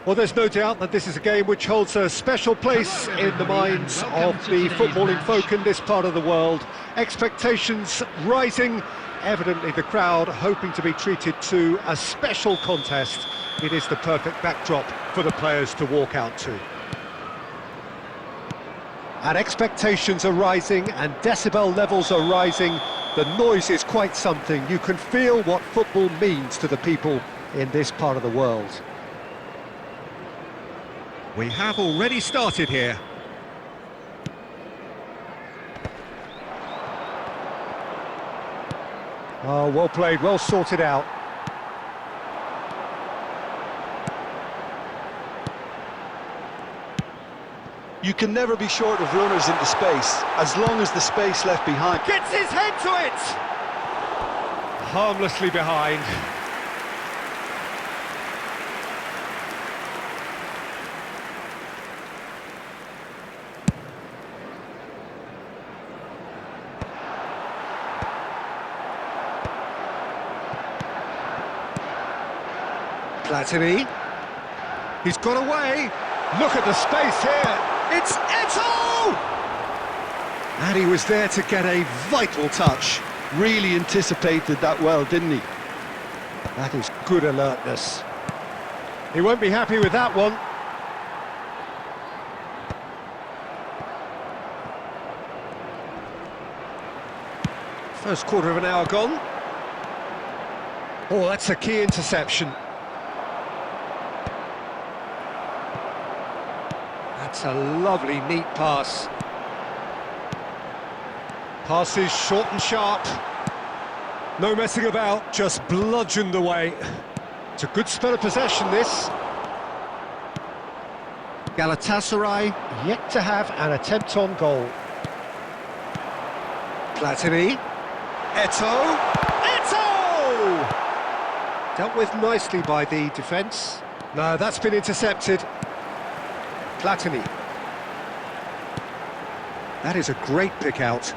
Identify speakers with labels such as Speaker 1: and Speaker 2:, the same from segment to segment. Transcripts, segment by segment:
Speaker 1: Well, there's no doubt that this is a game which holds a special place in the minds of the footballing folk in this part of the world. Expectations rising, evidently the crowd hoping to be treated to a special contest. It is the perfect backdrop for the players to walk out to. And expectations are rising and decibel levels are rising. The noise is quite something. You can feel what football means to the people in this part of the world. We have already started here. Oh, well played, well sorted out.
Speaker 2: You can never be short of runners into space, as long as the space left behind.
Speaker 1: Gets his head to it! Harmlessly behind. Platini. He's got away. Look at the space here. It's Eto'o! And he was there to get a vital touch.
Speaker 2: Really anticipated that well, didn't he?
Speaker 1: That is good alertness. He won't be happy with that one. First quarter of an hour gone. Oh, that's a key interception. That's a lovely, neat pass. Pass is short and sharp. No messing about, just bludgeoned away. It's a good spell of possession, this. Galatasaray yet to have an attempt on goal. Platini. Eto'o. Eto'o! Dealt with nicely by the defence. No, that's been intercepted. Platini. That is a great pick out.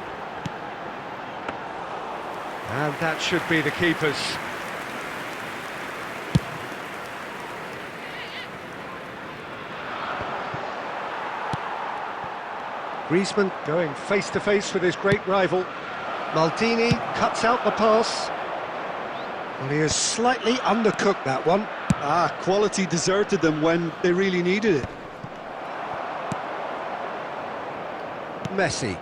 Speaker 1: And that should be the keeper's. Griezmann going face-to-face with his great rival. Maldini cuts out the pass. Well, he has slightly undercooked that one.
Speaker 2: Quality deserted them when they really needed it.
Speaker 1: Messi.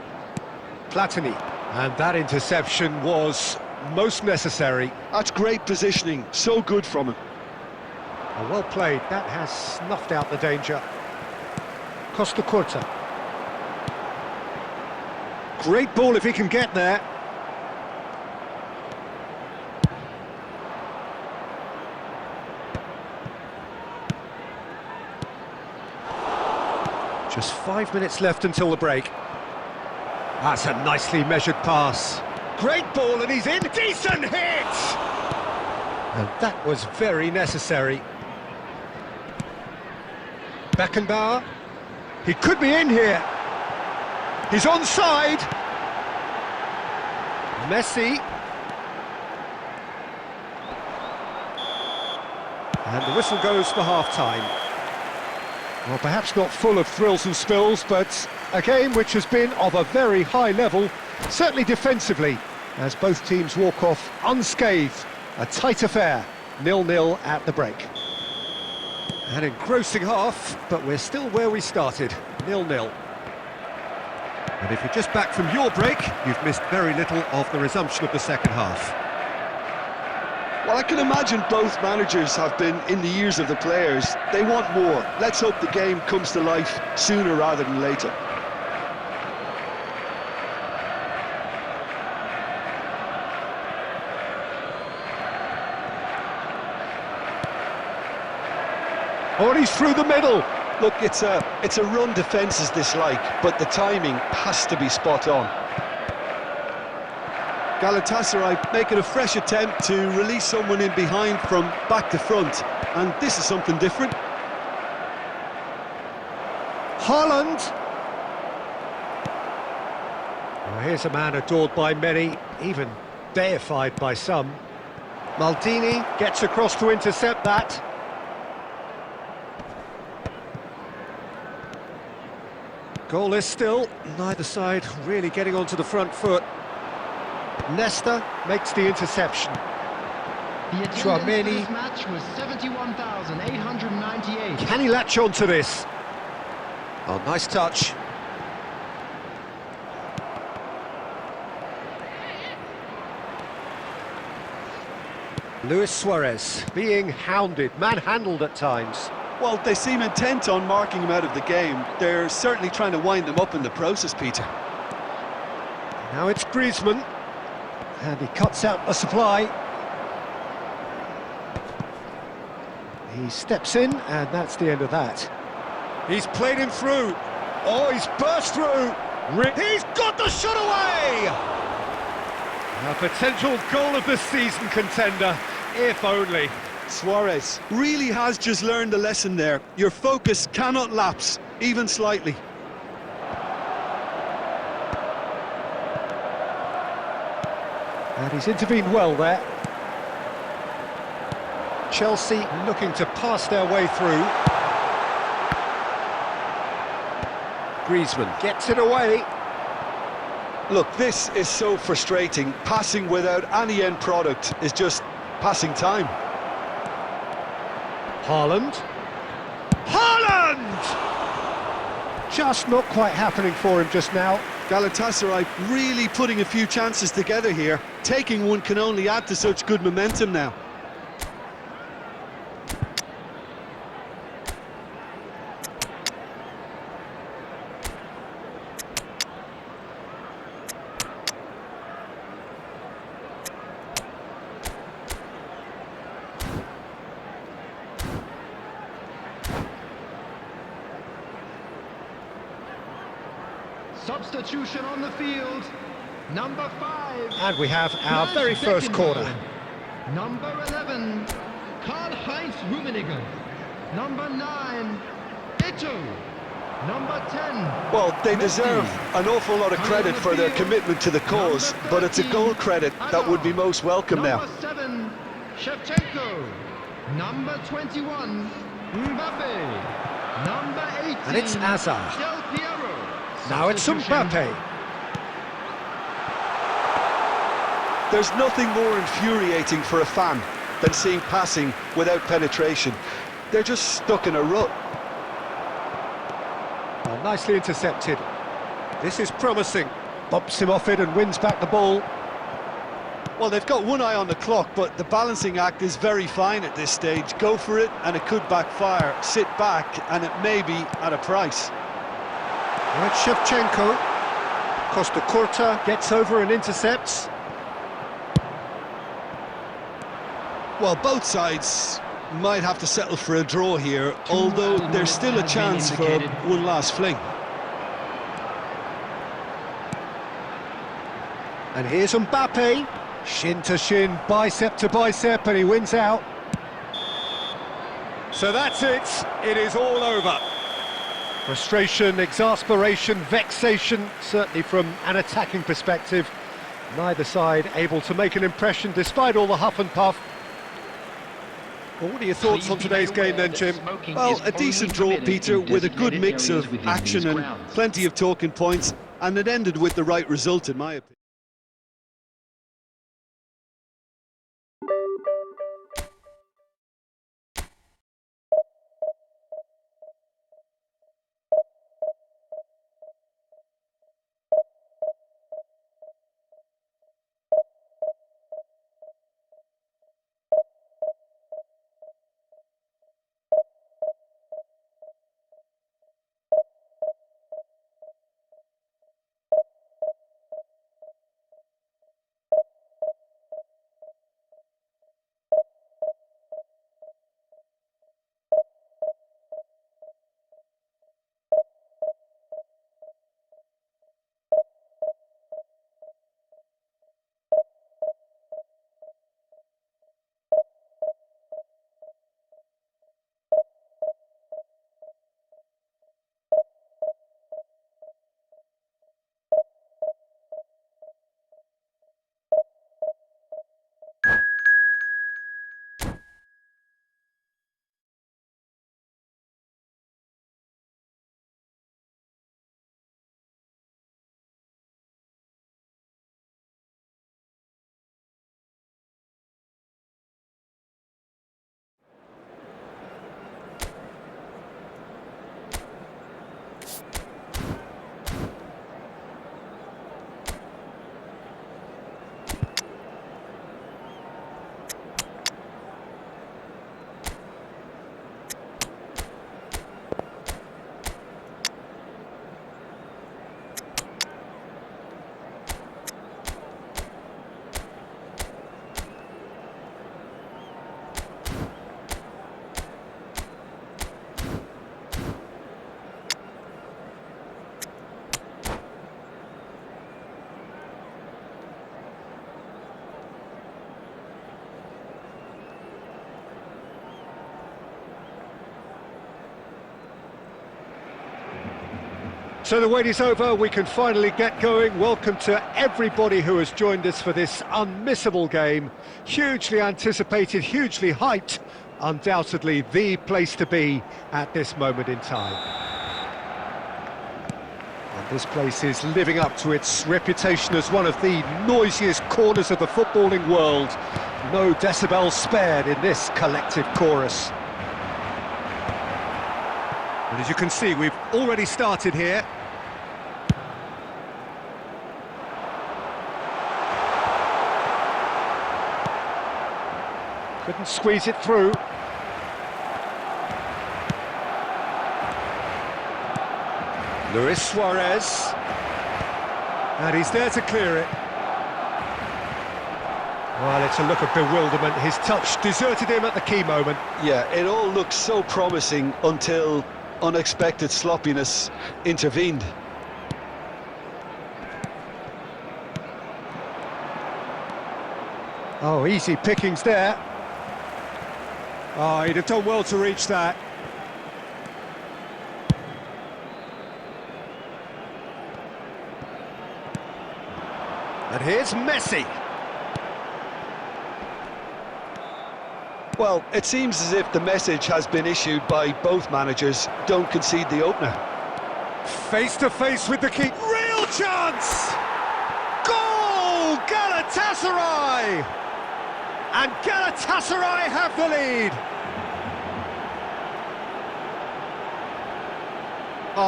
Speaker 1: Platini. And that interception was most necessary.
Speaker 2: That's great positioning, so good from him.
Speaker 1: Well played, that has snuffed out the danger. Costa Curta. Great ball if he can get there. Just 5 minutes left until the break. That's a nicely measured pass. Great ball and he's in. Decent hit! And that was very necessary. Beckenbauer. He could be in here. He's onside. Messi. And the whistle goes for half-time. Well, perhaps not full of thrills and spills, but a game which has been of a very high level, certainly defensively, as both teams walk off unscathed. A tight affair, 0-0 at the break. An engrossing half, but we're still where we started, 0-0. And if you're just back from your break, you've missed very little of the resumption of the second half.
Speaker 2: Well, I can imagine both managers have been in the ears of the players. They want more. Let's hope the game comes to life sooner rather than later.
Speaker 1: Oh, and he's through the middle.
Speaker 2: Look, it's a run defence is dislike, but the timing has to be spot on. Galatasaray making a fresh attempt to release someone in behind from back to front, and this is something different.
Speaker 1: Haaland. Well, here's a man adored by many, even deified by some. Maldini gets across to intercept that. Goalless still, neither side really getting onto the front foot. Nesta makes the interception.
Speaker 3: The attendance for this match was 71,898.
Speaker 1: Can he latch on to this? Oh, nice touch. Luis Suarez being hounded, manhandled at times.
Speaker 2: Well, they seem intent on marking him out of the game. They're certainly trying to wind him up in the process, Peter.
Speaker 1: Now it's Griezmann. And he cuts out the supply. He steps in, and that's the end of that. He's played him through. Oh, he's burst through. He's got the shot away! A potential goal of the season contender, if only.
Speaker 2: Suarez really has just learned a lesson there. Your focus cannot lapse, even slightly.
Speaker 1: And he's intervened well there. Chelsea looking to pass their way through. Griezmann gets it away.
Speaker 2: Look, this is so frustrating. Passing without any end product is just passing time.
Speaker 1: Haaland. Haaland! Just not quite happening for him just now.
Speaker 2: Galatasaray really putting a few chances together here. Taking one can only add to such good momentum now.
Speaker 3: Substitution on the field. Number 5.
Speaker 1: And we have our very first corner.
Speaker 3: Number 11, Karl-Heinz Rummenigge. Number 9, Ito. Number 10.
Speaker 2: Well, they
Speaker 3: Messi.
Speaker 2: deserve an awful lot of credit for their commitment to the cause, but it's a goal credit that would be most welcome now.
Speaker 3: Number 7, Shevchenko. Number 21, Mbappe. Number 18,
Speaker 1: And it's Hazard.
Speaker 3: Del Piero.
Speaker 1: Now it's
Speaker 3: Substitution.
Speaker 1: Mbappe.
Speaker 2: There's nothing more infuriating for a fan than seeing passing without penetration. They're just stuck in a rut.
Speaker 1: Oh, nicely intercepted. This is promising. Bumps him off it and wins back the ball.
Speaker 2: Well, they've got one eye on the clock, but the balancing act is very fine at this stage. Go for it, and it could backfire. Sit back, and it may be at a price.
Speaker 1: Right, Shevchenko. Costa Curta gets over and intercepts.
Speaker 2: Well, both sides might have to settle for a draw here, although there's still a chance for one last fling.
Speaker 1: And here's Mbappe. Shin to shin, bicep to bicep, and he wins out. So that's it. It is all over. Frustration, exasperation, vexation, certainly from an attacking perspective. Neither side able to make an impression despite all the huff and puff. Well, what are your thoughts on today's game then, Jim?
Speaker 2: Well, a decent draw, Peter, with a good mix of action and plenty of talking points, and it ended with the right result, in my opinion.
Speaker 1: So the wait is over, we can finally get going. Welcome to everybody who has joined us for this unmissable game. Hugely anticipated, hugely hyped, undoubtedly the place to be at this moment in time. And this place is living up to its reputation as one of the noisiest corners of the footballing world. No decibels spared in this collective chorus. And as you can see, we've already started here. Couldn't squeeze it through. Luis Suarez. And he's there to clear it. Well, it's a look of bewilderment. His touch deserted him at the key moment.
Speaker 2: Yeah, it all looked so promising until unexpected sloppiness intervened.
Speaker 1: Oh, easy pickings there. Oh, he'd have done well to reach that. And here's Messi.
Speaker 2: Well, it seems as if the message has been issued by both managers: don't concede the opener.
Speaker 1: Face to face with the keeper. Real chance! Goal! Galatasaray! And Galatasaray have the lead.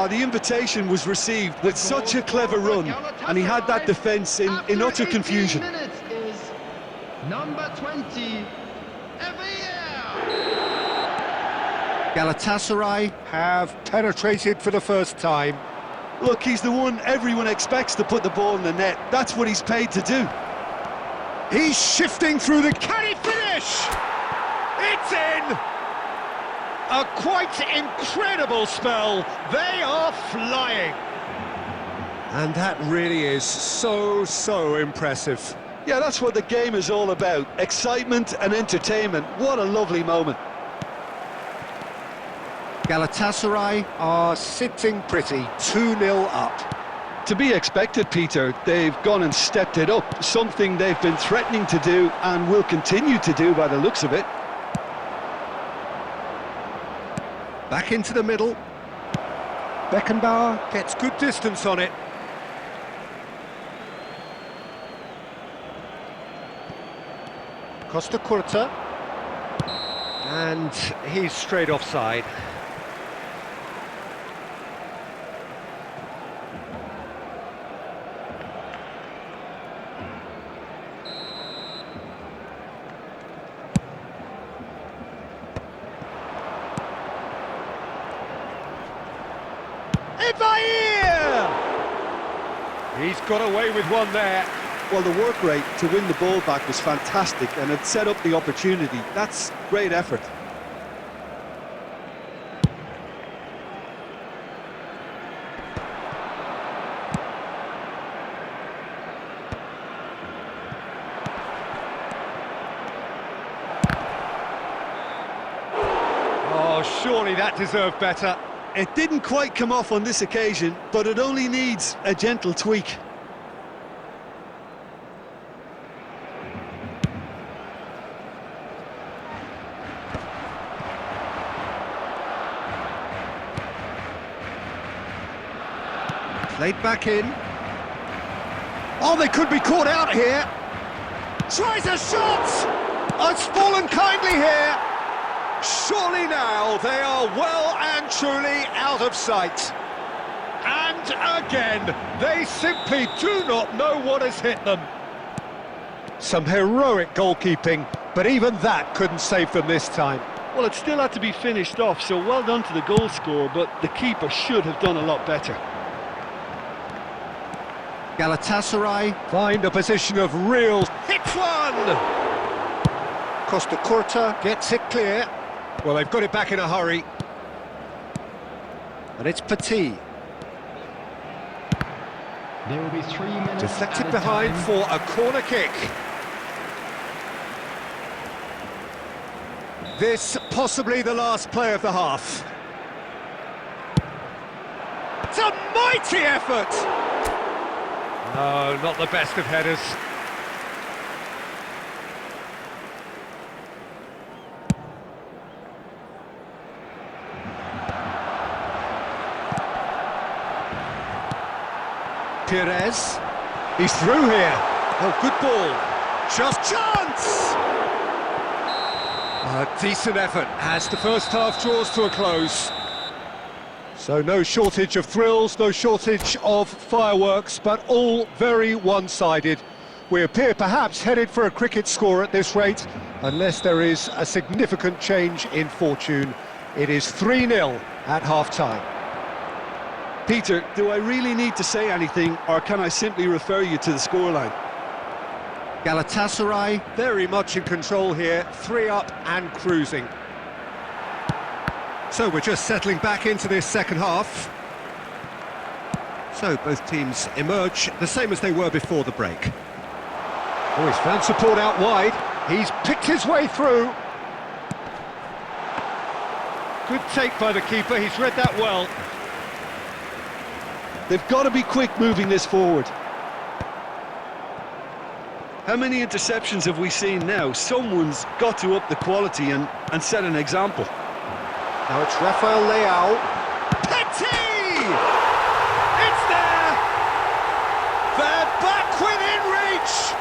Speaker 2: The invitation was received with such a clever run, and he had that defence in utter confusion.
Speaker 3: Minutes is number 20,
Speaker 1: Galatasaray have penetrated for the first time.
Speaker 2: Look, he's the one everyone expects to put the ball in the net. That's what he's paid to do.
Speaker 1: He's shifting through the... Can he finish? It's in! A quite incredible spell. They are flying. And that really is so impressive.
Speaker 2: Yeah, that's what the game is all about. Excitement and entertainment. What a lovely moment.
Speaker 1: Galatasaray are sitting pretty, 2-0 up.
Speaker 2: To be expected, Peter. They've gone and stepped it up, something they've been threatening to do and will continue to do by the looks of it.
Speaker 1: Back into the middle. Beckenbauer gets good distance on it. Costa Curta. And he's straight offside. He's got away with one there.
Speaker 2: Well, the work rate to win the ball back was fantastic, and it set up the opportunity. That's great effort.
Speaker 1: Oh, surely that deserved better.
Speaker 2: It didn't quite come off on this occasion, but it only needs a gentle tweak.
Speaker 1: Played back in. Oh, they could be caught out here. Tries a shot! Oh, it's fallen kindly here. Surely now they are well and truly out of sight. And again, they simply do not know what has hit them. Some heroic goalkeeping, but even that couldn't save them this time.
Speaker 2: Well, it still had to be finished off, so well done to the goal scorer, but the keeper should have done a lot better.
Speaker 1: Galatasaray find a position of real... Hits one! Costa Curta gets it clear. Well, they've got it back in a hurry. And it's Petit.
Speaker 3: There will be 3 minutes.
Speaker 1: Deflected behind for a corner kick. This possibly the last play of the half. It's a mighty effort! No, not the best of headers. Perez, he's through here. Oh, good ball. Just chance! A decent effort as the first half draws to a close. So no shortage of thrills, no shortage of fireworks, but all very one-sided. We appear perhaps headed for a cricket score at this rate, unless there is a significant change in fortune. It is 3-0 at half-time.
Speaker 2: Peter, do I really need to say anything, or can I simply refer you to the scoreline?
Speaker 1: Galatasaray very much in control here, 3 up and cruising. So we're just settling back into this second half. So both teams emerge the same as they were before the break. Oh, he's found support out wide. He's picked his way through. Good take by the keeper, he's read that well.
Speaker 2: They've got to be quick moving this forward. How many interceptions have we seen now? Someone's got to up the quality and set an example.
Speaker 1: Now it's Rafael Leao. Petit! It's there! They're back within reach!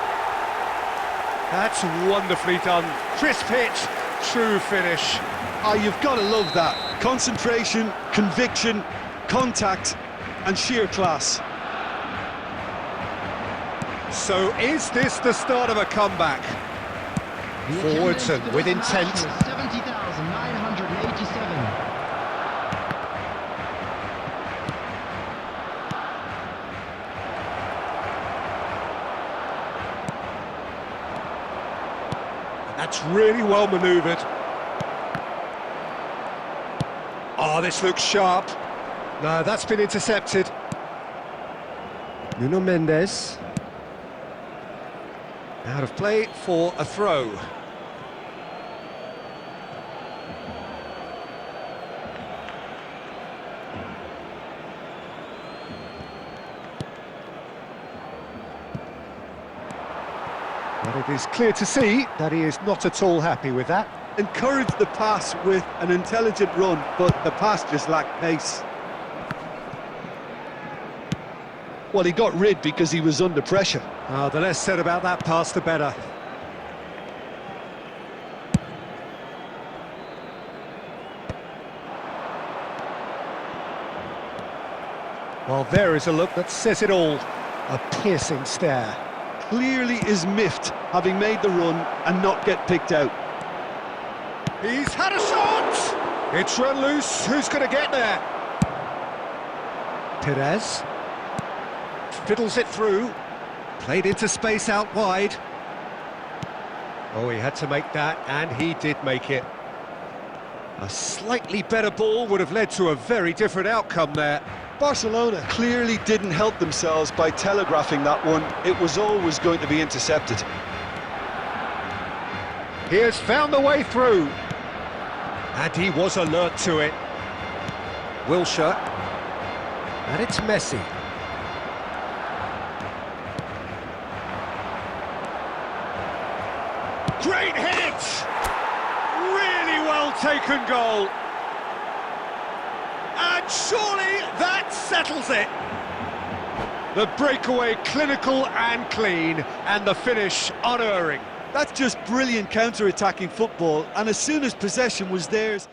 Speaker 1: That's wonderfully done. Crisp hit, true finish.
Speaker 2: Ah, you've got to love that. Concentration, conviction, contact, and sheer class.
Speaker 1: So is this the start of a comeback? Forwards and with intent.
Speaker 3: 70,987.
Speaker 1: That's really well manoeuvred. Oh, this looks sharp. No, that's been intercepted. Nuno Mendes. Out of play for a throw. But it is clear to see that he is not at all happy with that.
Speaker 2: Encourage the pass with an intelligent run, but the pass just lacked pace. Well, he got rid because he was under pressure.
Speaker 1: Oh, the less said about that pass, the better. Well, there is a look that says it all. A piercing stare.
Speaker 2: Clearly is miffed, having made the run and not get picked out.
Speaker 1: He's had a shot! It's run loose. Who's going to get there? Perez. Fiddles it through. Played into space out wide. Oh, he had to make that, and he did make it. A slightly better ball would have led to a very different outcome there.
Speaker 2: Barcelona clearly didn't help themselves by telegraphing that one. It was always going to be intercepted.
Speaker 1: He has found the way through. And he was alert to it. Wilshere. And it's Messi. Great hit! Really well taken goal. And surely that settles it. The breakaway clinical and clean, and the finish unerring.
Speaker 2: That's just brilliant counter-attacking football, and as soon as possession was theirs...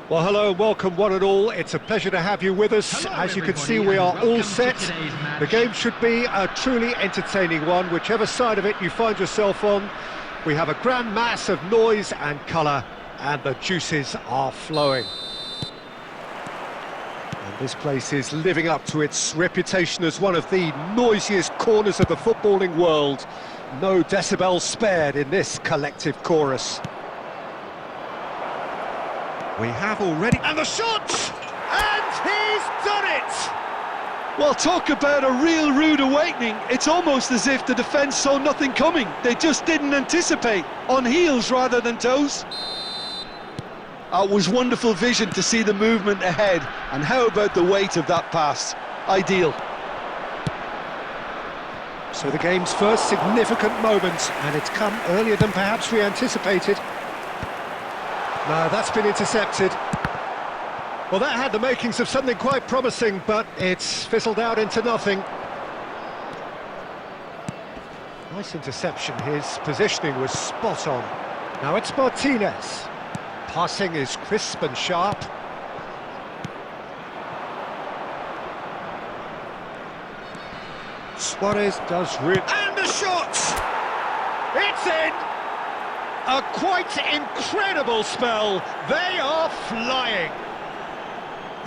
Speaker 1: Well, hello and welcome one and all. It's a pleasure to have you with us.
Speaker 3: Hello,
Speaker 1: As you can
Speaker 3: everybody,
Speaker 1: see, we
Speaker 3: and
Speaker 1: are all
Speaker 3: welcome to
Speaker 1: set.
Speaker 3: today's match.
Speaker 1: The game should be a truly entertaining one, whichever side of it you find yourself on. We have a grand mass of noise and colour, and the juices are flowing. And this place is living up to its reputation as one of the noisiest corners of the footballing world. No decibels spared in this collective chorus. We have already... And the shot! And he's done it!
Speaker 2: Well, talk about a real rude awakening. It's almost as if the defence saw nothing coming. They just didn't anticipate, on heels rather than toes. It was wonderful vision to see the movement ahead, and how about the weight of that pass? Ideal.
Speaker 1: So the game's first significant moment, and it's come earlier than perhaps we anticipated. No, that's been intercepted. Well, that had the makings of something quite promising, but it's fizzled out into nothing. Nice interception. His positioning was spot on. Now it's Martinez. Passing is crisp and sharp. Suarez does really... And the shot! It's in! A quite incredible spell. They are flying.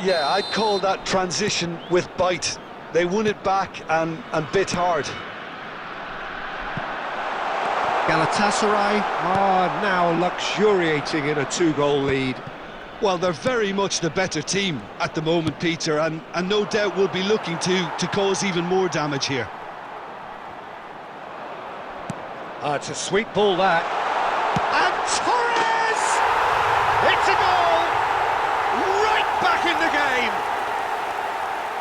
Speaker 2: Yeah, I'd call that transition with bite. They won it back and bit hard.
Speaker 1: Galatasaray are now luxuriating in a two-goal lead.
Speaker 2: Well, they're very much the better team at the moment, Peter, and no doubt will be looking to cause even more damage here.
Speaker 1: It's a sweet ball, that. And Torres! It's a goal! Right back in the game!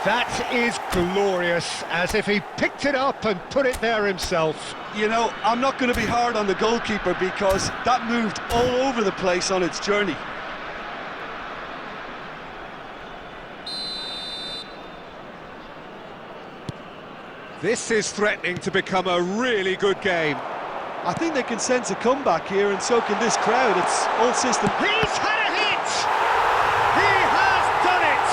Speaker 1: That is glorious, as if he picked it up and put it there himself.
Speaker 2: You know, I'm not going to be hard on the goalkeeper because that moved all over the place on its journey.
Speaker 1: This is threatening to become a really good game.
Speaker 2: I think they can sense a comeback here, and so can this crowd. It's all system.
Speaker 1: He's had a hit! He has done it!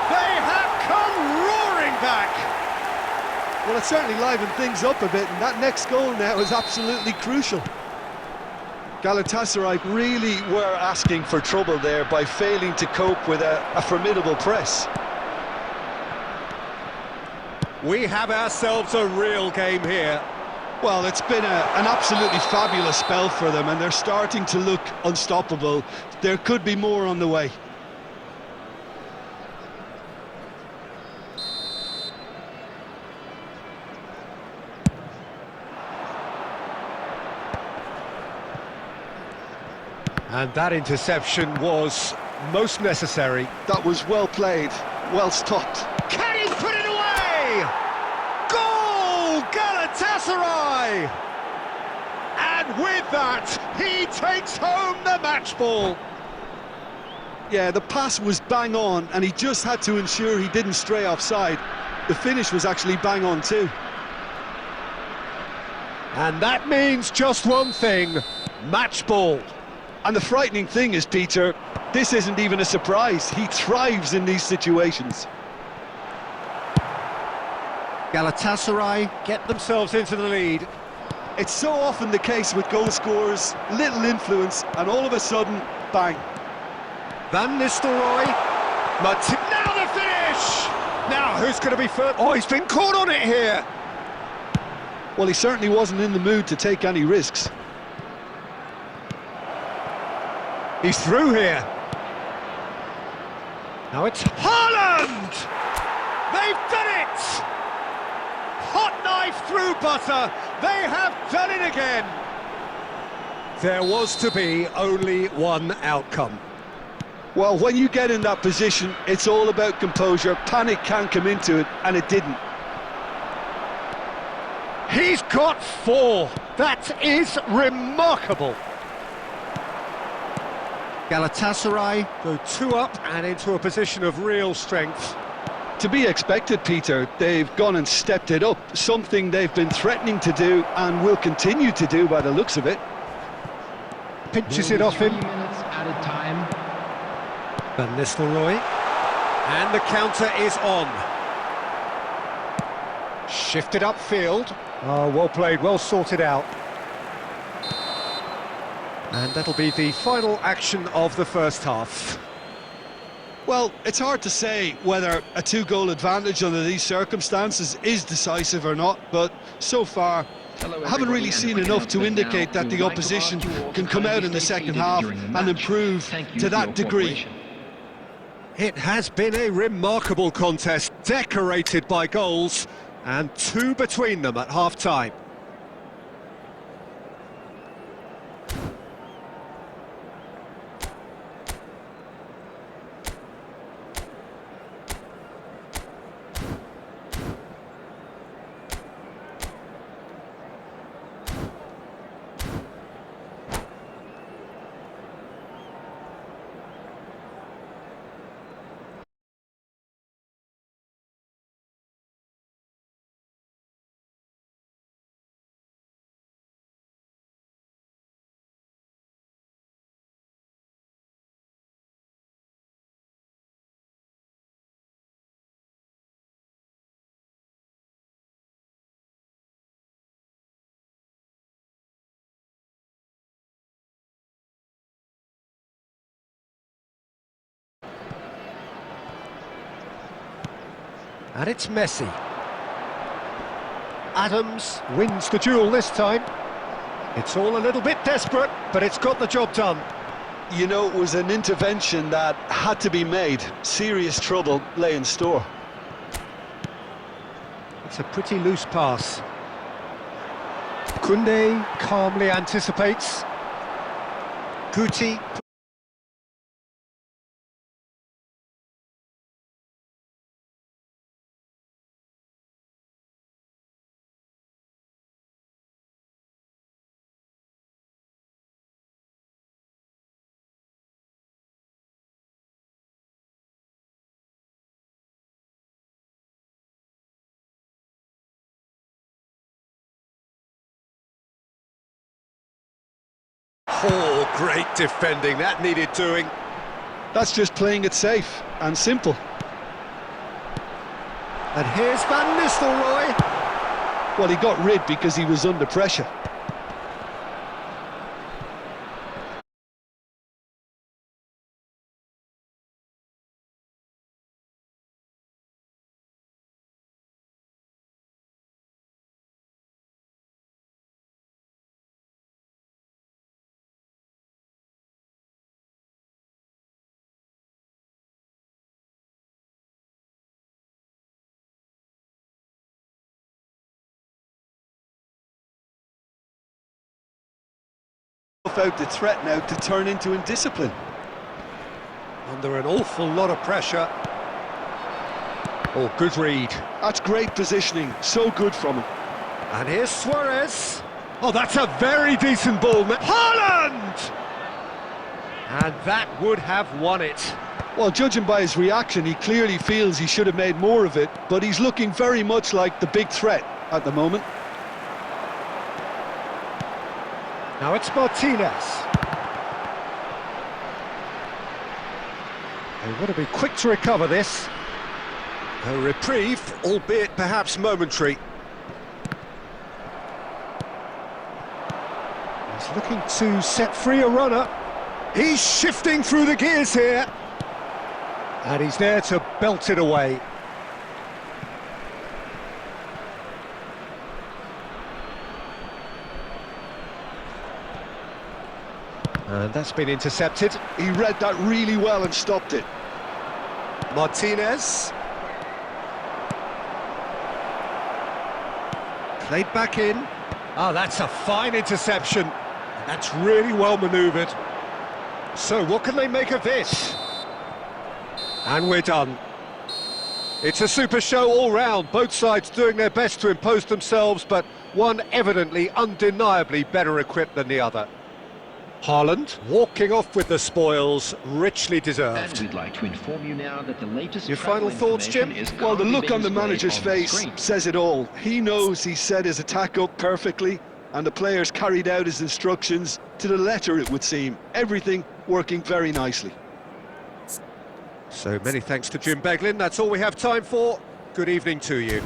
Speaker 1: They have come roaring back!
Speaker 2: Well, it certainly livened things up a bit, and that next goal now is absolutely crucial. Galatasaray really were asking for trouble there by failing to cope with a formidable press.
Speaker 1: We have ourselves a real game here.
Speaker 2: Well, it's been an absolutely fabulous spell for them, and they're starting to look unstoppable. There could be more on the way.
Speaker 1: And that interception was most necessary.
Speaker 2: That was well played, well stopped.
Speaker 1: Can he put it away? Goal! Galatasaray! And with that, he takes home the match ball.
Speaker 2: Yeah, the pass was bang on, and he just had to ensure he didn't stray offside. The finish was actually bang on too.
Speaker 1: And that means just one thing, match ball.
Speaker 2: And the frightening thing is, Peter, this isn't even a surprise. He thrives in these situations.
Speaker 1: Galatasaray get themselves into the lead.
Speaker 2: It's so often the case with goal scorers, little influence, and all of a sudden, bang.
Speaker 1: Van Nistelrooy. Now the finish! Now who's going to be first? Oh, he's been caught on it here.
Speaker 2: Well, he certainly wasn't in the mood to take any risks.
Speaker 1: He's through here. Now it's Haaland! They've done it! Hot knife through butter. They have done it again. There was to be only one outcome.
Speaker 2: Well, when you get in that position, it's all about composure. Panic can come into it, and it didn't.
Speaker 1: He's got 4. That is remarkable. Galatasaray go 2 up and into a position of real strength.
Speaker 2: To be expected, Peter. They've gone and stepped it up, something they've been threatening to do and will continue to do by the looks of it.
Speaker 1: Pinches it off him.
Speaker 3: 3 minutes added time.
Speaker 1: Van Nistelrooy. And the counter is on. Shifted upfield. Oh, well played, well sorted out. And that'll be the final action of the first half.
Speaker 2: Well, it's hard to say whether a two-goal advantage under these circumstances is decisive or not, but so far I haven't really seen enough to indicate that the opposition can come out in the second half and improve to that degree.
Speaker 1: It has been a remarkable contest, decorated by goals, and two between them at half-time. And it's Messi. Adams wins the duel this time. It's all a little bit desperate, but it's got the job done.
Speaker 2: You know, it was an intervention that had to be made. Serious trouble lay in store.
Speaker 1: It's a pretty loose pass. Koundé calmly anticipates. Guti. Oh, great defending, that needed doing.
Speaker 2: That's just playing it safe and simple.
Speaker 1: And here's Van Nistelrooy.
Speaker 2: Well, he got rid because he was under pressure. Out the threat now to turn into indiscipline.
Speaker 1: Under an awful lot of pressure. Oh, good read.
Speaker 2: That's great positioning, so good from him.
Speaker 1: And here's Suarez. Oh, that's a very decent ball. Haaland! And that would have won it.
Speaker 2: Well, judging by his reaction, he clearly feels he should have made more of it, but he's looking very much like the big threat at the moment.
Speaker 1: Now it's Martinez. They want to be quick to recover this. A reprieve, albeit perhaps momentary. He's looking to set free a runner. He's shifting through the gears here. And he's there to belt it away. And that's been intercepted.
Speaker 2: He read that really well and stopped it.
Speaker 1: Martinez. Played back in. Oh, that's a fine interception. That's really well manoeuvred. So what can they make of this? And we're done. It's a super show all round. Both sides doing their best to impose themselves, but one evidently, undeniably better equipped than the other. Haaland walking off with the spoils, richly deserved.
Speaker 4: And we'd like to inform you now that the latest
Speaker 1: Your final thoughts, Jim?
Speaker 2: Well, the look on the manager's face says it all. He knows he set his attack up perfectly, and the players carried out his instructions to the letter, it would seem. Everything working very nicely.
Speaker 1: So many thanks to Jim Beglin. That's all we have time for. Good evening to you.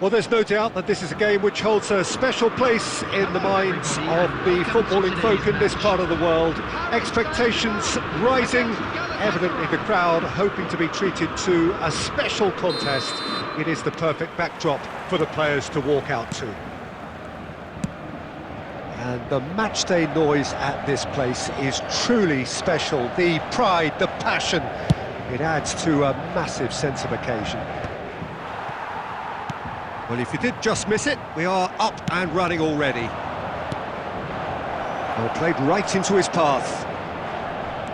Speaker 1: Well, there's no doubt that this is a game which holds a special place in the minds of the footballing folk in this part of the world. Expectations rising, evidently the crowd hoping to be treated to a special contest. It is the perfect backdrop for the players to walk out to. And the matchday noise at this place is truly special. The pride, the passion, it adds to a massive sense of occasion. Well, if you did just miss it, we are up and running already. Well, played right into his path.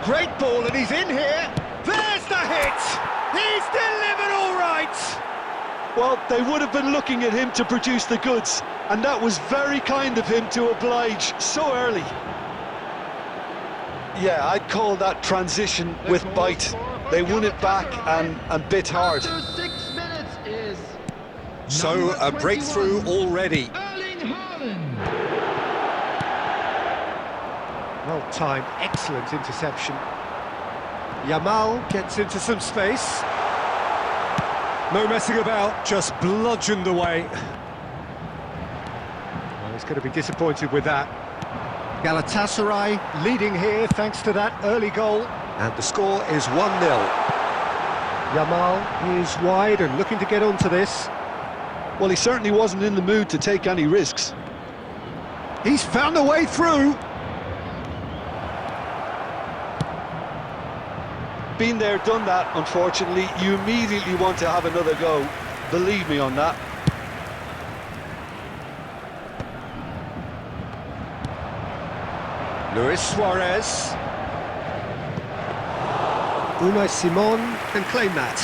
Speaker 1: Great ball, and he's in here. There's the hit! He's delivered all right!
Speaker 2: Well, they would have been looking at him to produce the goods, and that was very kind of him to oblige so early. Yeah, I'd call that transition with bite. They won it back and bit hard.
Speaker 3: After 6 minutes is
Speaker 1: So, a breakthrough already.
Speaker 3: Erling Haaland.
Speaker 1: Well-timed, excellent interception. Yamal gets into some space. No messing about, just bludgeoned away. Well, he's going to be disappointed with that. Galatasaray leading here thanks to that early goal. And the score is 1-0. Yamal is wide and looking to get onto this.
Speaker 2: Well, he certainly wasn't in the mood to take any risks.
Speaker 1: He's found a way through.
Speaker 2: Been there, done that, unfortunately. You immediately want to have another go. Believe me on that.
Speaker 1: Luis Suarez. Unai Simon can claim that.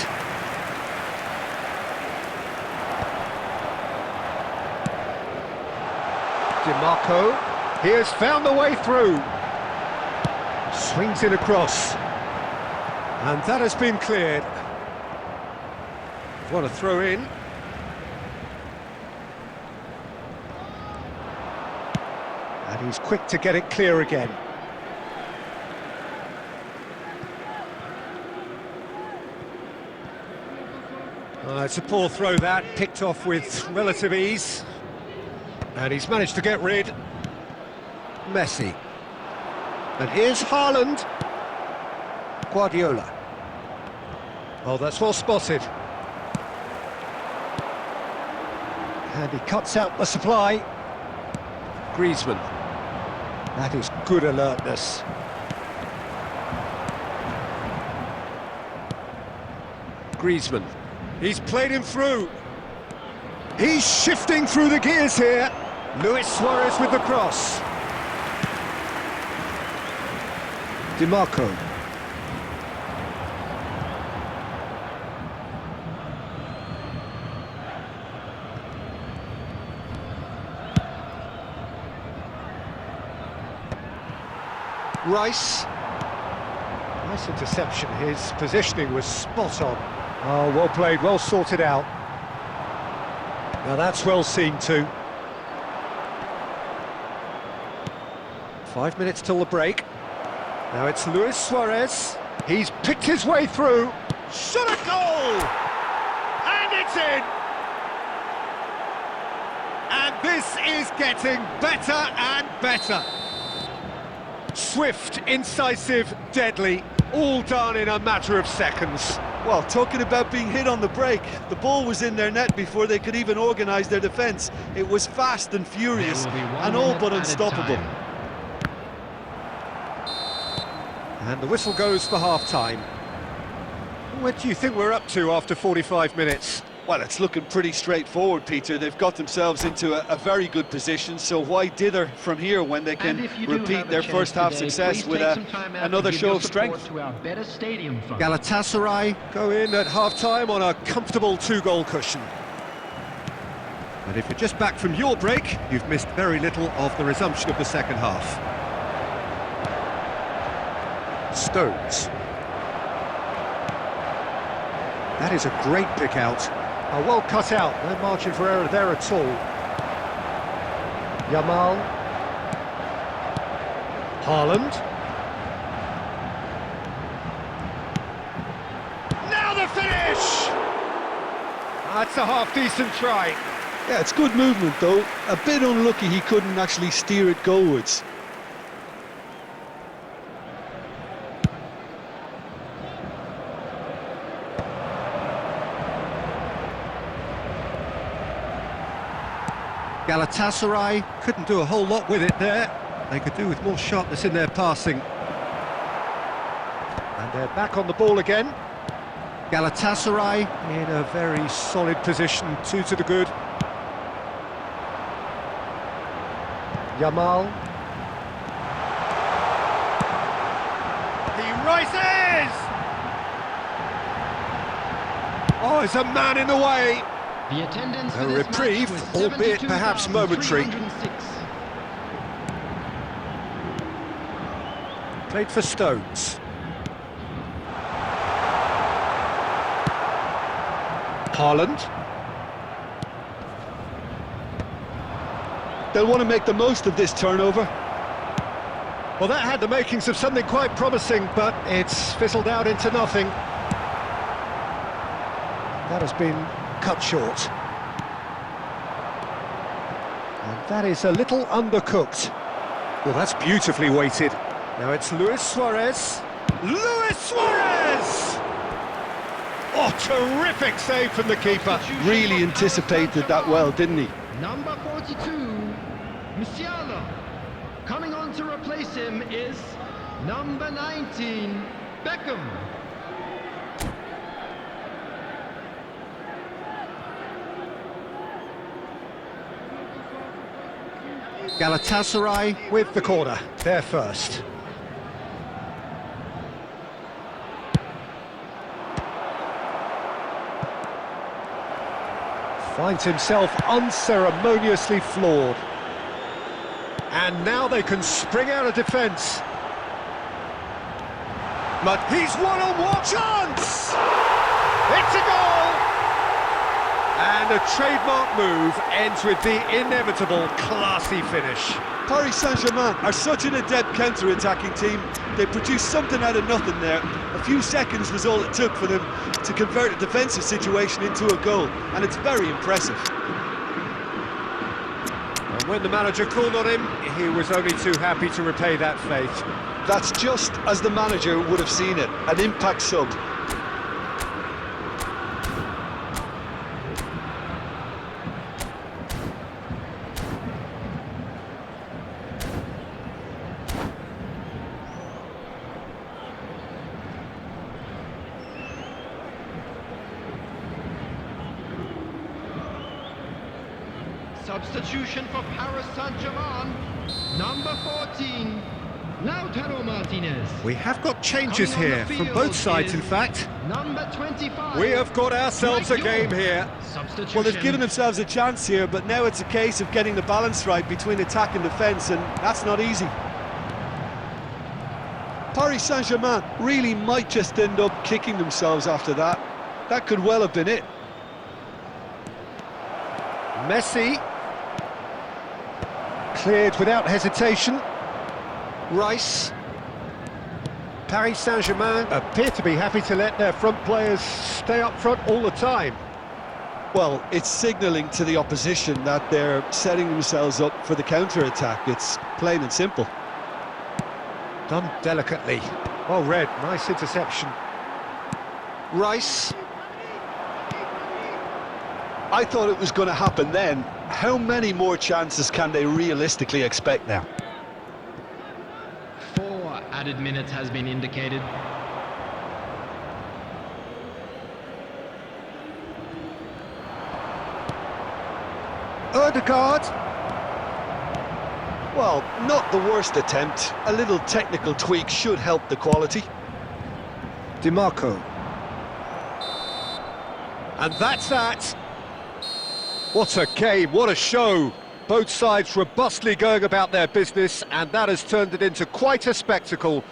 Speaker 1: DiMarco, he has found the way through. Swings it across. And that has been cleared. What a throw in. And he's quick to get it clear again. It's a poor throw that, picked off with relative ease. And he's managed to get rid. Messi. And here's Haaland. Guardiola. Oh, that's well spotted. And he cuts out the supply. Griezmann. That is good alertness. Griezmann. He's played him through. He's shifting through the gears here. Luis Suarez with the cross. DiMarco. Rice. Nice interception. His positioning was spot on. Oh, well played, well sorted out. Now that's well seen too. 5 minutes till the break. Now it's Luis Suarez. He's picked his way through. Shot a goal! And it's in! And this is getting better and better. Swift, incisive, deadly, all done in a matter of seconds.
Speaker 2: Well, talking about being hit on the break, the ball was in their net before they could even organise their defence. It was fast and furious, and all but unstoppable.
Speaker 1: And the whistle goes for half-time. What do you think we're up to after 45 minutes?
Speaker 2: Well, it's looking pretty straightforward, Peter. They've got themselves into a very good position, so why dither from here when they can repeat their first half success with another show of strength?
Speaker 1: Galatasaray go in at half-time on a comfortable 2-goal cushion. And if you're just back from your break, you've missed very little of the resumption of the second half. Stones. That is a great pick out. Oh, well cut out, no margin for error there at all. Yamal. Haaland. Now the finish! That's a half-decent try.
Speaker 2: Yeah, it's good movement though. A bit unlucky he couldn't actually steer it goalwards.
Speaker 1: Galatasaray couldn't do a whole lot with it there. They could do with more sharpness in their passing. And they're back on the ball again. Galatasaray in a very solid position, 2 to the good. Yamal. He rises! Oh, there's a man in the way.
Speaker 3: The attendance
Speaker 1: A reprieve, albeit perhaps momentary. Played for Stones. Haaland.
Speaker 2: They'll want to make the most of this turnover.
Speaker 1: Well, that had the makings of something quite promising, but it's fizzled out into nothing. That has been cut short. And that is a little undercooked. Well, that's beautifully weighted. Now it's Luis Suarez. Luis Suarez! Oh, terrific save from the keeper.
Speaker 2: Really anticipated that well, didn't he?
Speaker 3: Number 42, Musiala. Coming on to replace him is number 19, Beckham.
Speaker 1: Galatasaray with the corner. They're first. Finds himself unceremoniously floored. And now they can spring out of defence. But he's one-on-one chance! It's a goal! And a trademark move ends with the inevitable classy finish.
Speaker 2: Paris Saint-Germain are such an adept counter-attacking team. They produced something out of nothing there. A few seconds was all it took for them to convert a defensive situation into a goal, and it's very impressive.
Speaker 1: And when the manager called on him, he was only too happy to repay that faith.
Speaker 2: That's just as the manager would have seen it, an impact sub.
Speaker 3: Substitution for Paris Saint-Germain, number 14, Lautaro Martinez.
Speaker 1: We have got changes here from both sides, in fact.
Speaker 3: Number 25.
Speaker 1: We have got ourselves a game here.
Speaker 3: Substitution.
Speaker 2: Well, they've given themselves a chance here, but now it's a case of getting the balance right between attack and defence, and that's not easy. Paris Saint-Germain really might just end up kicking themselves after that. That could well have been it.
Speaker 1: Messi. Cleared without hesitation. Rice. Paris Saint-Germain appear to be happy to let their front players stay up front all the time.
Speaker 2: Well, it's signalling to the opposition that they're setting themselves up for the counter-attack. It's plain and simple.
Speaker 1: Done delicately. Well read, nice interception. Rice.
Speaker 2: I thought it was going to happen then. How many more chances can they realistically expect now?
Speaker 3: 4 added minutes has been indicated.
Speaker 1: Odegaard.
Speaker 2: Well, not the worst attempt. A little technical tweak should help the quality.
Speaker 1: DiMarco. And that's that. What a game, what a show. Both sides robustly going about their business, and that has turned it into quite a spectacle.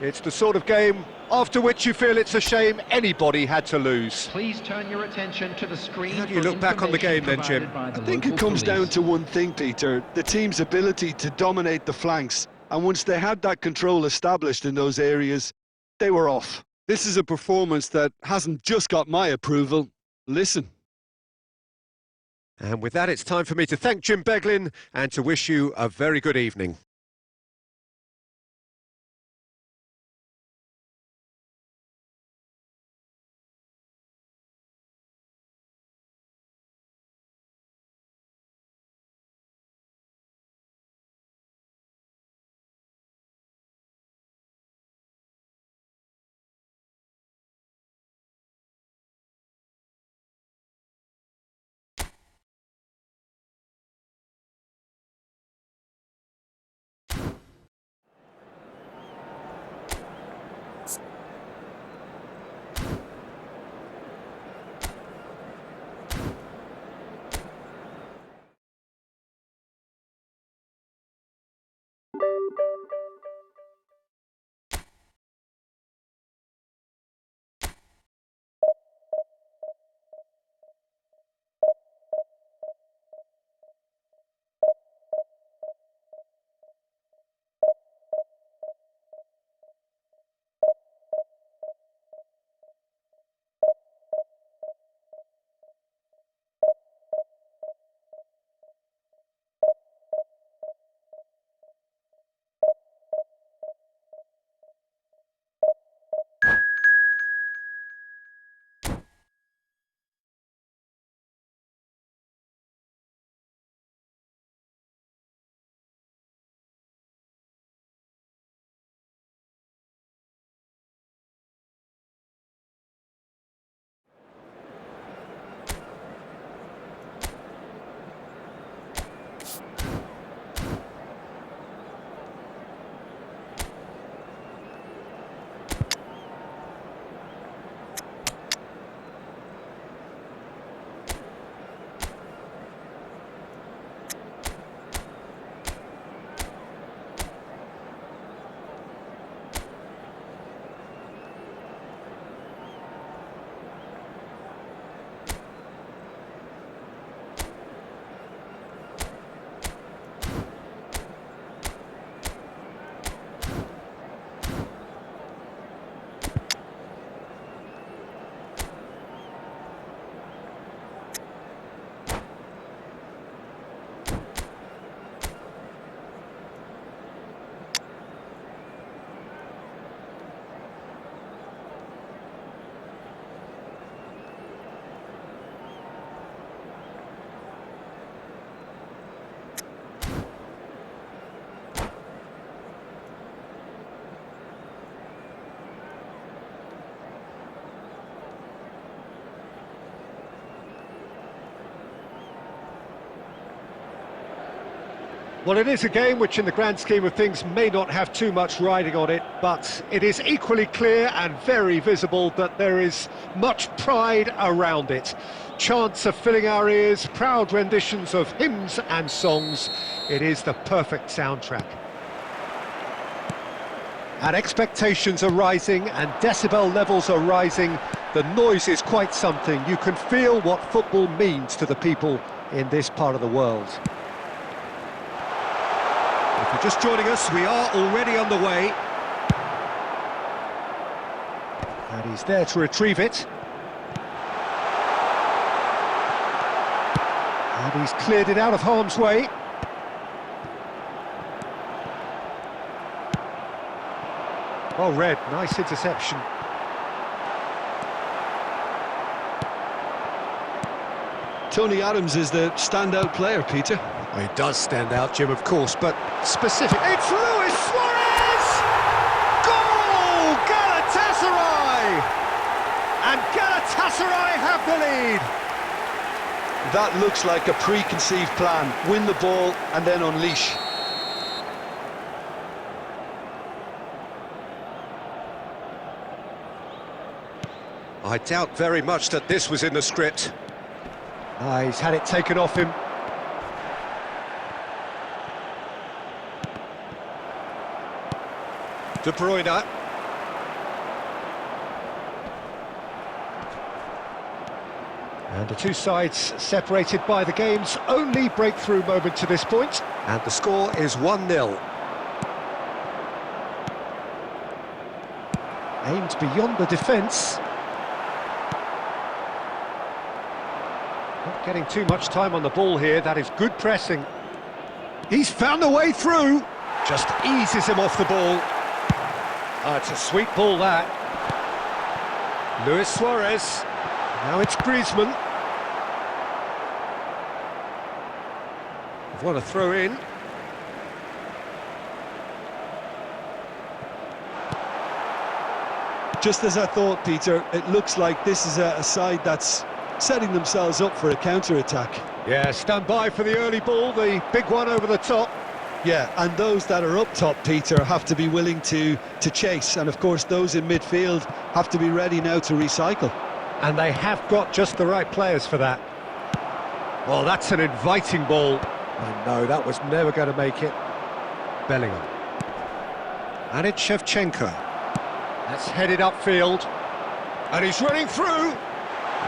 Speaker 1: It's the sort of game after which you feel it's a shame anybody had to lose.
Speaker 4: Please turn your attention to the screen.
Speaker 1: How do you look back on the game then, Jim?
Speaker 2: I think it comes down to one thing, Peter, the team's ability to dominate the flanks. And once they had that control established in those areas, they were off. This is a performance that hasn't just got my approval. Listen.
Speaker 1: And with that, it's time for me to thank Jim Beglin and to wish you a very good evening. Well, it is a game which in the grand scheme of things may not have too much riding on it, but it is equally clear and very visible that there is much pride around it. Chants are filling our ears, proud renditions of hymns and songs. It is the perfect soundtrack. And expectations are rising and decibel levels are rising. The noise is quite something. You can feel what football means to the people in this part of the world. If you're just joining us, we are already on the way. And he's there to retrieve it. And he's cleared it out of harm's way. Oh, Red, nice interception.
Speaker 2: Tony Adams is the standout player, Peter.
Speaker 1: Well, he does stand out, Jim, of course, but specific. It's Luis Suarez! Goal! Galatasaray! And Galatasaray have the lead.
Speaker 2: That looks like a preconceived plan. Win the ball and then unleash.
Speaker 1: I doubt very much that this was in the script. He's had it taken off him. De Bruyne. And the two sides separated by the game's only breakthrough moment to this point. And the score is 1-0. Aimed beyond the defence. Not getting too much time on the ball here. That is good pressing. He's found a way through. Just eases him off the ball. Oh, it's a sweet ball, that. Luis Suarez. Now it's Griezmann. What a throw in.
Speaker 2: Just as I thought, Peter, it looks like this is a side that's setting themselves up for a counter-attack.
Speaker 1: Yeah, stand by for the early ball, the big one over the top.
Speaker 2: Yeah, and those that are up top, Peter, have to be willing to chase. And of course, those in midfield have to be ready now to recycle.
Speaker 1: And they have got just the right players for that. Well, that's an inviting ball. And no, that was never going to make it. Bellingham. And it's Shevchenko. That's headed upfield. And he's running through.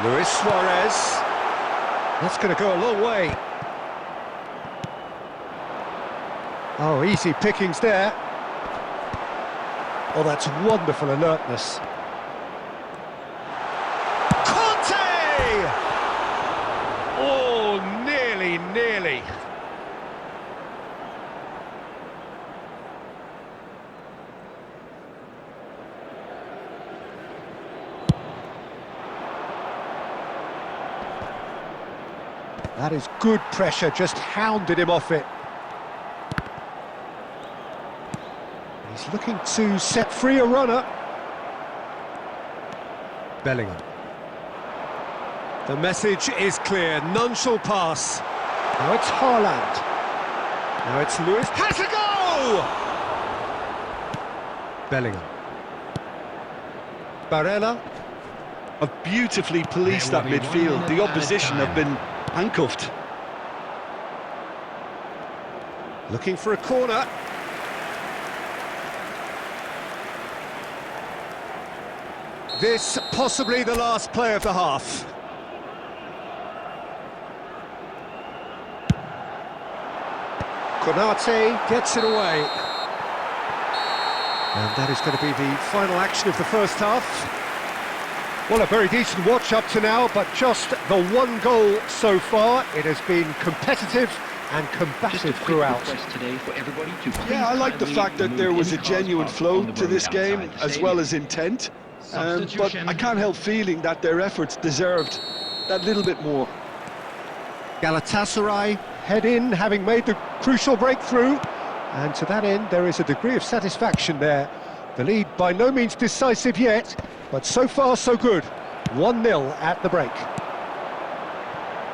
Speaker 1: Luis Suarez. That's going to go a long way. Oh, easy pickings there. Oh, that's wonderful alertness. Conte! Oh, nearly. That is good pressure, just hounded him off it. He's looking to set free a runner. Bellingham. The message is clear, none shall pass. Now it's Haaland. Now it's Lewis. Has a go! Bellingham. Barella.
Speaker 2: Have beautifully policed that midfield. The opposition have been handcuffed.
Speaker 1: Looking for a corner. This possibly the last play of the half. Konate gets it away. And that is going to be the final action of the first half. Well, a very decent watch up to now, but just the one goal so far. It has been competitive and combative throughout.
Speaker 2: Yeah, I like the fact that there was a genuine flow to this game, as well as intent. But I can't help feeling that their efforts deserved that little bit more.
Speaker 1: Galatasaray head in, having made the crucial breakthrough. And to that end, there is a degree of satisfaction there. The lead by no means decisive yet, but so far so good. 1-0 at the break.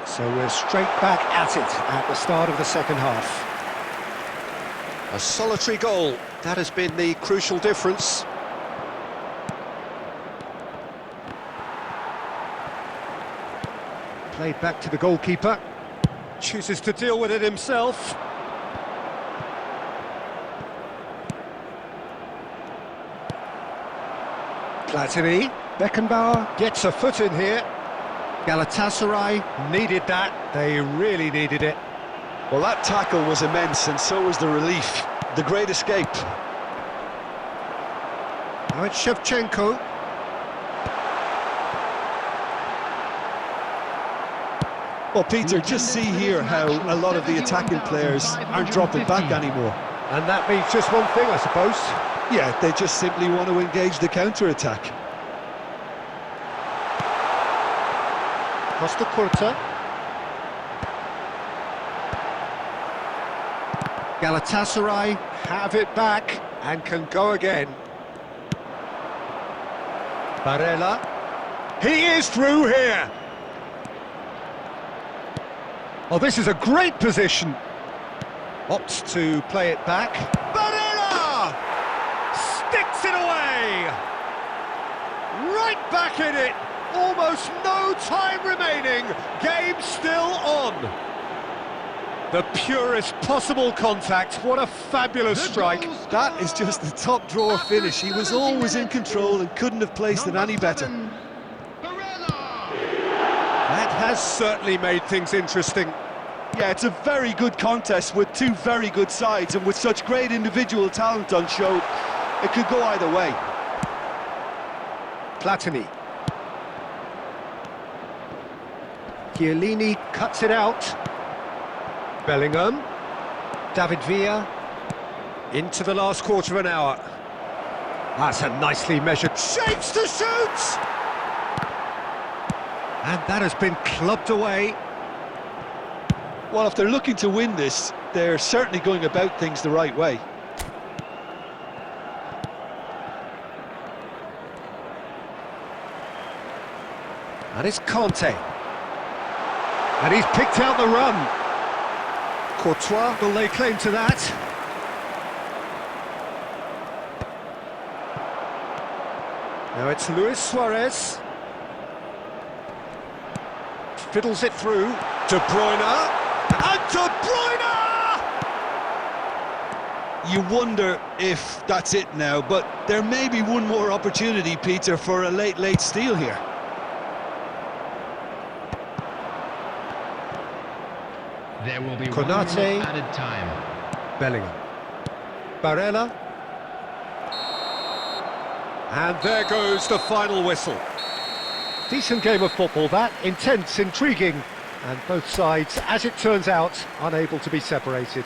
Speaker 1: So we're straight back at it at the start of the second half. A solitary goal, that has been the crucial difference. Played back to the goalkeeper, chooses to deal with it himself. Platini, Beckenbauer gets a foot in here. Galatasaray needed that, they really needed it.
Speaker 2: Well, that tackle was immense, and so was the relief. The great escape.
Speaker 1: Now it's Shevchenko.
Speaker 2: Well, Peter, just see here how a lot of the attacking players aren't dropping back anymore.
Speaker 1: And that means just one thing, I suppose.
Speaker 2: Yeah, they just simply want to engage the counter-attack.
Speaker 1: Costa Curta. Galatasaray have it back and can go again. Barella. He is through here. Oh, this is a great position. Opts to play it back. Barella! Sticks it away! Right back in it. Almost no time remaining. Game still on. The purest possible contact. What a fabulous strike.
Speaker 2: That is just the top drawer finish. He was always in control and couldn't have placed it any better.
Speaker 1: That has certainly made things interesting.
Speaker 2: Yeah, it's a very good contest with two very good sides, and with such great individual talent on show, it could go either way.
Speaker 1: Platini. Chiellini cuts it out. Bellingham. David Villa. Into the last quarter of an hour. That's a nicely measured shapes to shoot! And that has been clubbed away.
Speaker 2: Well, if they're looking to win this, they're certainly going about things the right way.
Speaker 1: And it's Conte. And he's picked out the run. Courtois will lay claim to that. Now it's Luis Suarez. Fiddles it through. De Bruyne. And De Bruyne!
Speaker 2: You wonder if that's it now, but there may be one more opportunity, Peter, for a late steal here.
Speaker 3: There will be
Speaker 1: Konate.
Speaker 3: one more added time.
Speaker 1: Bellingham. Barella. And there goes the final whistle. Decent game of football that, intense, intriguing, and both sides, as it turns out, unable to be separated.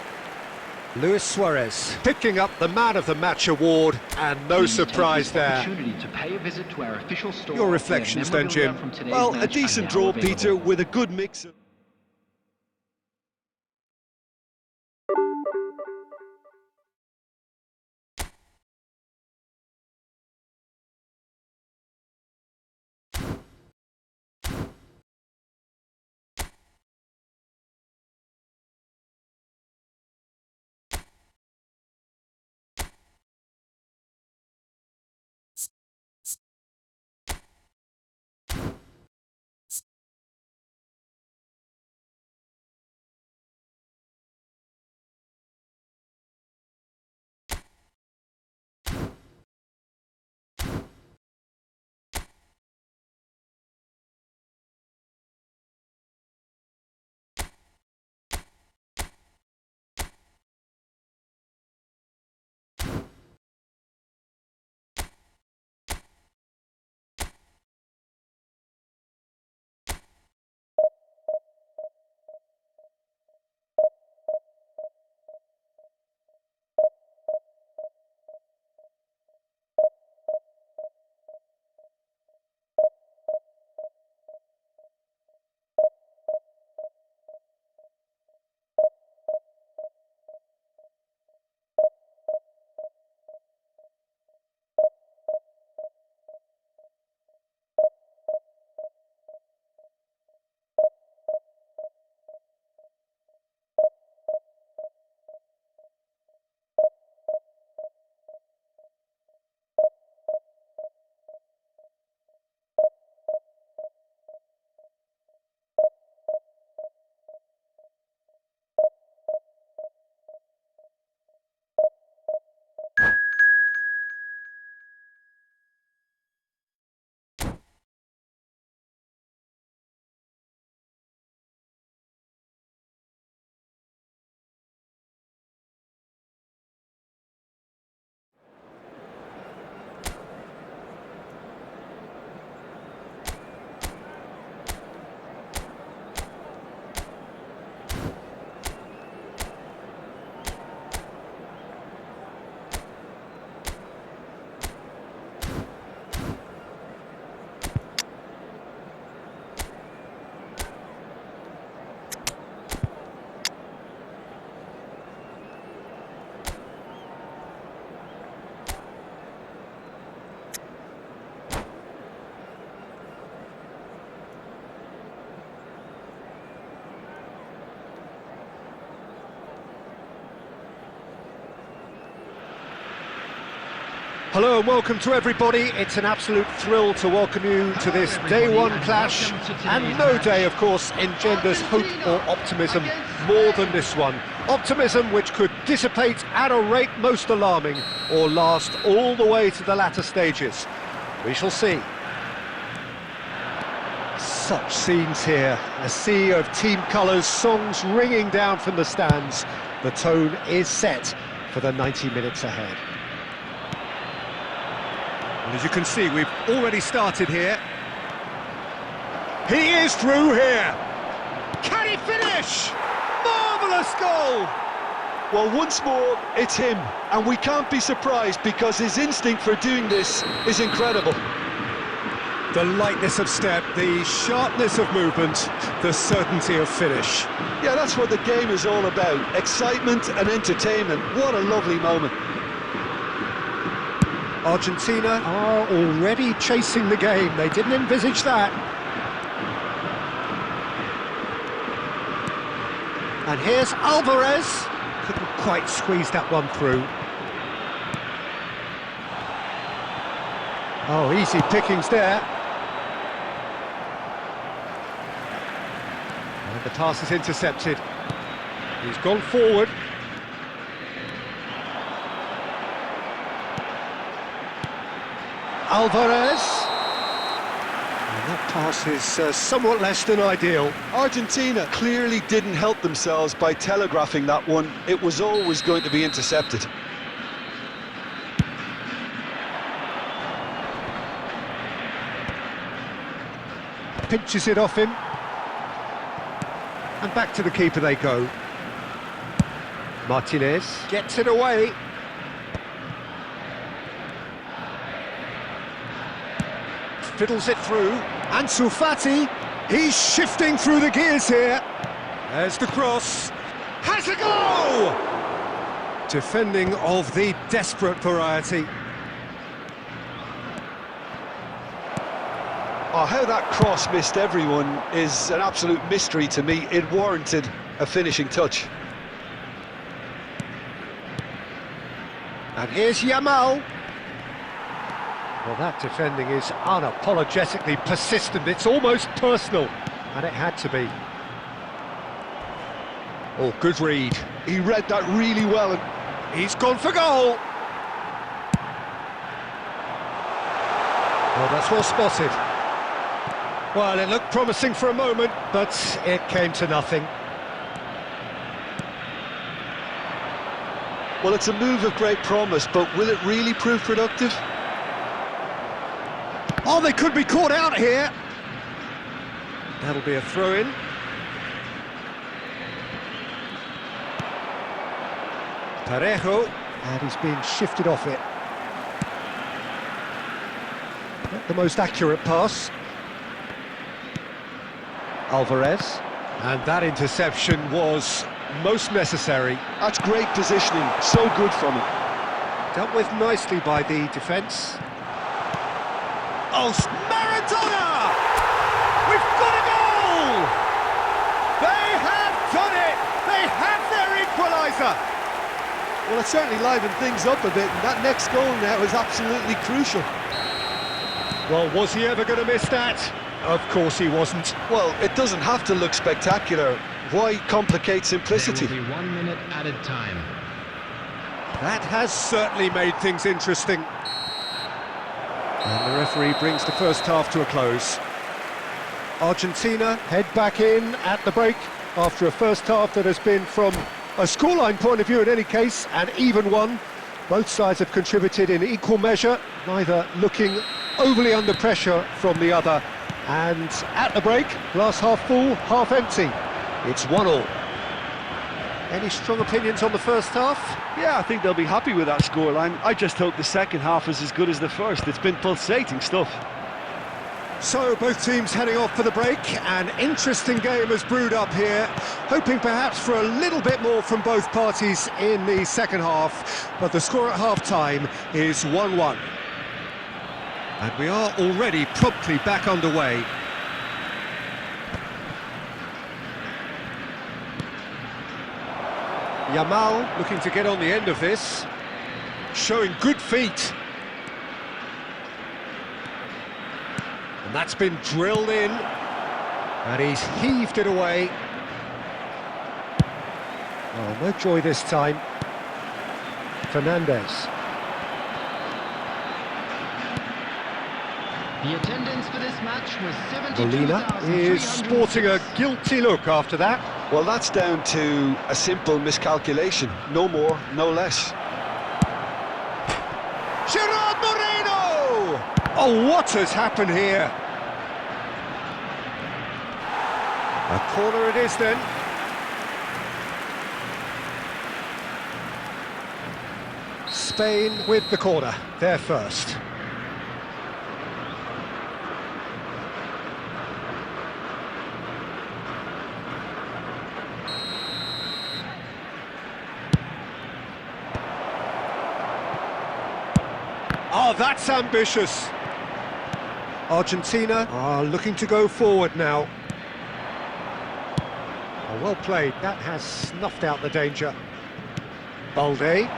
Speaker 1: Luis Suarez picking up the Man of the Match award, and no surprise there.
Speaker 4: To pay a visit to our official store.
Speaker 1: Your reflections then, Jim?
Speaker 2: Well, a decent draw, Peter, with a good mix of...
Speaker 1: Hello and welcome to everybody. It's an absolute thrill to welcome you to this day one clash, and no day, of course, engenders hope or optimism more than this one. Optimism which could dissipate at a rate most alarming or last all the way to the latter stages. We shall see. Such scenes here, a sea of team colours, songs ringing down from the stands. The tone is set for the 90 minutes ahead. And as you can see, we've already started here. He is through here. Can he finish? Marvellous goal!
Speaker 2: Well, once more, it's him, and we can't be surprised because his instinct for doing this is incredible.
Speaker 1: The lightness of step, the sharpness of movement, the certainty of finish.
Speaker 2: Yeah, that's what the game is all about. Excitement and entertainment. What a lovely moment.
Speaker 1: Argentina are already chasing the game. They didn't envisage that. And here's Alvarez. Couldn't quite squeeze that one through. Oh, easy pickings there. And the pass is intercepted. He's gone forward. Alvarez. And that pass is somewhat less than ideal.
Speaker 2: Argentina clearly didn't help themselves by telegraphing that one. It was always going to be intercepted.
Speaker 1: Pinches it off him. And back to the keeper they go. Martinez gets it away. Fiddles it through. Ansu Fati, he's shifting through the gears here. There's the cross. Has a go! Defending of the desperate variety.
Speaker 2: Oh, how that cross missed everyone is an absolute mystery to me. It warranted a finishing touch.
Speaker 1: And here's Yamal. Well, that defending is unapologetically persistent. It's almost personal, and it had to be. Oh, good read.
Speaker 2: He read that really well, and
Speaker 1: He's gone for goal. Well, that's well spotted. Well, it looked promising for a moment, but it came to nothing.
Speaker 2: well, it's a move of great promise, but will it really prove productive?
Speaker 1: Oh, they could be caught out here. That'll be a throw-in. Parejo, and he's being shifted off it. Not the most accurate pass. Alvarez, and that interception was most necessary.
Speaker 2: That's great positioning, so good from him.
Speaker 1: Dealt with nicely by the defence. Oh, Maradona! We've got a goal! They have done it! They have their equaliser!
Speaker 2: Well, it certainly livened things up a bit, and that next goal now is absolutely crucial.
Speaker 1: Well, was he ever going to miss that? Of course he wasn't.
Speaker 2: Well, it doesn't have to look spectacular. Why complicate simplicity?
Speaker 3: There will be 1 minute added time.
Speaker 1: That has certainly made things interesting. And the referee brings the first half to a close. Argentina head back in at the break after a first half that has been, from a scoreline point of view in any case, an even one. Both sides have contributed in equal measure, neither looking overly under pressure from the other. And at the break, glass half full, half empty. It's 1-1. Any strong opinions on the first half?
Speaker 2: Yeah, I think they'll be happy with that scoreline. I just hope the second half is as good as the first. It's been pulsating stuff.
Speaker 1: So both teams heading off for the break. An interesting game has brewed up here, hoping perhaps for a little bit more from both parties in the second half, but the score at half-time is 1-1. And we are already promptly back underway. Yamal looking to get on the end of this, showing good feet. That's been drilled in, and he's heaved it away. Oh, no joy this time. Fernandez.
Speaker 3: The attendance for this match was
Speaker 1: Molina is
Speaker 3: 72,300.
Speaker 1: sporting a guilty look after that.
Speaker 2: Well, that's down to a simple miscalculation. No more, no less.
Speaker 1: Gerard Moreno! Oh, what has happened here? A corner it is then. Spain with the corner, they're first. Oh, that's ambitious. Argentina are looking to go forward now. Oh, well played, that has snuffed out the danger. Balde.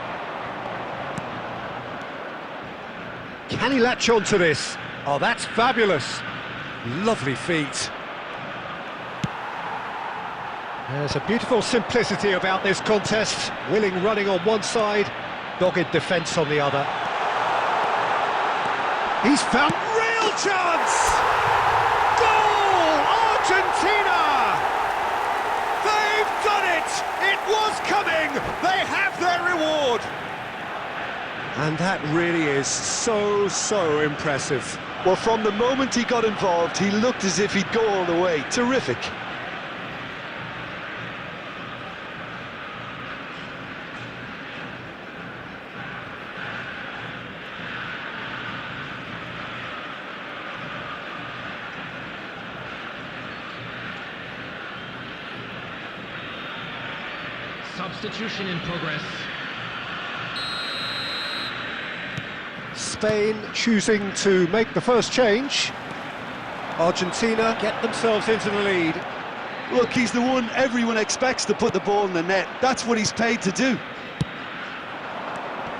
Speaker 1: Can he latch on to this? Oh, that's fabulous. Lovely feet. There's a beautiful simplicity about this contest. Willing running on one side, dogged defence on the other. He's found real chance! Goal! Argentina! They've done it! It was coming! They have their reward! And that really is so impressive.
Speaker 2: Well, from the moment he got involved, he looked as if he'd go all the way. Terrific.
Speaker 3: Substitution in progress.
Speaker 1: Spain choosing to make the first change. Argentina get themselves into the lead.
Speaker 2: Look, he's the one everyone expects to put the ball in the net. That's what he's paid to do.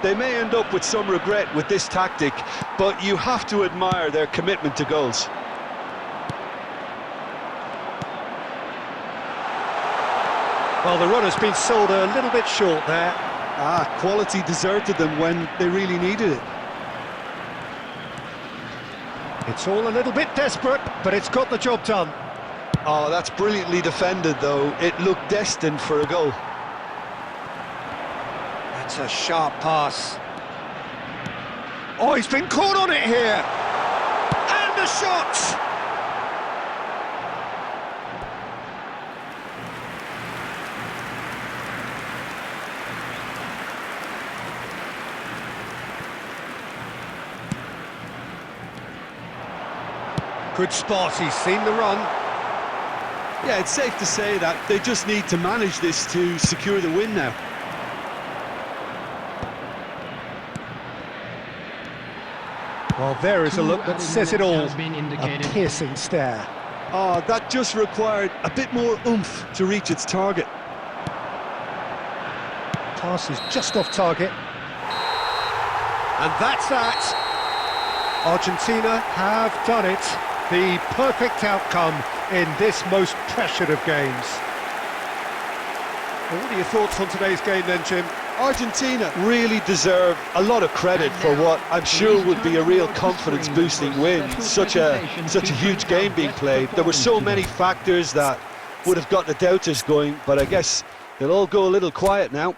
Speaker 2: They may end up with some regret with this tactic, but you have to admire their commitment to goals.
Speaker 1: Well, the run has been sold a little bit short there.
Speaker 2: Quality deserted them when they really needed it.
Speaker 1: It's all a little bit desperate, but it's got the job done.
Speaker 2: Oh, that's brilliantly defended, though. It looked destined for a goal.
Speaker 1: That's a sharp pass. Oh, he's been caught on it here. And the shot! Good spot, he's seen the run.
Speaker 2: Yeah, it's safe to say that they just need to manage this to secure the win now.
Speaker 1: Well, there is a look that says it all.
Speaker 3: Has been indicated.
Speaker 1: A piercing stare.
Speaker 2: Oh, that just required a bit more oomph to reach its target.
Speaker 1: Pass is just off target. And that's that. Argentina have done it. The perfect outcome in this most pressured of games. Well, what are your thoughts on today's game then, Jim?
Speaker 2: Argentina really deserve a lot of credit for what I'm sure would be a real confidence-boosting win. Such a huge game being played. There were so many factors that would have got the doubters going, but I guess they'll all go a little quiet now.